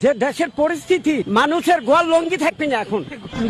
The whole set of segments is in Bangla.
যে দেশের পরিস্থিতি, মানুষের গোয়াল লঙ্গি থাকবে না, এখন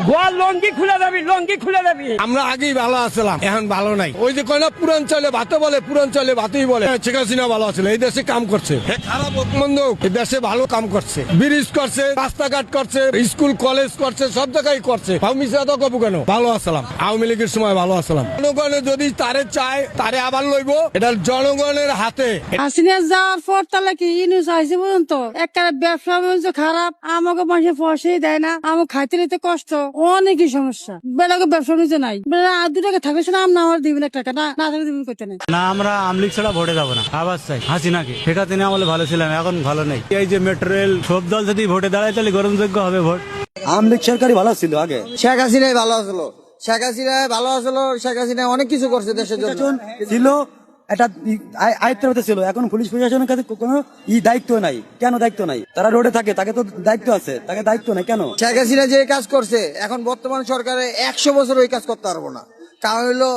গোয়াল লঙ্গি খুলে যাবি, লঙ্গি খুলে যাবি। আমরা আগেই ভালো আছিলাম, এখন ভালো নাই। ওই যে কয় না পুরাঞ্চলে ভাতে বলে, পুরাঞ্চলে ভাতেই বলে। শেখ হাসিনা ভালো আছিল, এই দেশে কাম করছে। খারাপ হোক মন্দ হোক, এই দেশে ভালো কাম করছে, ব্রিজ করছে, রাস্তাঘাট করছে, স্কুল কলেজ করছে, সব জায়গায় করছে। মিশা তো কবু কেন, ভালো আসলাম। আওয়ামী লীগের সময় ভালো আসলাম। জনগণে যদি তারে চায়, তারে আবার লইব, এটা জনগণের হাতে। হাসিনা যাওয়ার পর তাহলে কি ইউনিস আইসি পর্যন্ত একটা ব্যবসা বাণিজ্য খারাপ, আমাকে মানুষের পয়সাই দেয় না, আমার খাইতে নিতে কষ্ট, অনেকই সমস্যা। বেড়াকে ব্যবসা বাণিজ্য নাই, বেড়া আর 2 টাকা থাকলে না আমরা আমার দিবেন 1 টাকা, না থাকলে দিবেন করতে নেই। না, আমরা আমলিগ ছাড়া ভোটে যাবো না, আবার চাই হাসিনাকে। শেখ হাসিনা আমলে ভালো ছিলাম, এখন ভালো নেই। এই যে মেট্রো রেল, সব দল যদি ভোটে দাঁড়ায় তাহলে গ্রহণযোগ্য হবে ভোট। আমলিগ সরকারই ভালো ছিল আগে। শেখ হাসিনাই ভালো আসলো, শেখ হাসিনাই ভালো আসলো, শেখ হাসিনা অনেক কিছু করছে দেশের জন্য। ছিল একটা আয়ত্তের মধ্যে ছিল, এখন পুলিশ প্রশাসনের কাছে কোনো দায়িত্ব নাই। কেন দায়িত্ব নাই? তারা রোডে থাকে, তাকে তো দায়িত্ব আছে, তাকে দায়িত্ব নাই কেন? শেখ হাসিনা যে কাজ করছে, এখন বর্তমান সরকারে 100 বছর ওই কাজ করতে পারবো না। কারণ হইলো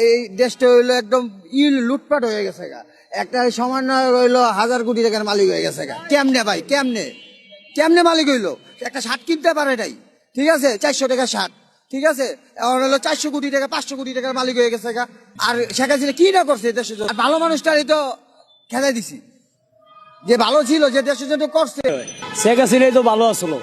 এই দেশটা হইলো একদম লুটপাট হয়ে গেছে গা। একটা সামান্য হইলো 1000 কোটি টাকার মালিক হয়ে গেছে গা। কেমনে ভাই, কেমনে কেমনে মালিক হইলো? একটা শার্ট কিনতে পারে নাই, ঠিক আছে, 400 টাকা শার্ট, ঠিক আছে, এখন হলো 400 কোটি টাকা 500 কোটি টাকার মালিক হয়ে গেছে গা। আর শেখ হাসিনা কি না করছে দেশের জন্য? ভালো মানুষটারই তো খেলাই দিছি, যে ভালো ছিল, যে দেশের জন্য করছে। শেখ হাসিনাই তো ভালো আসলো।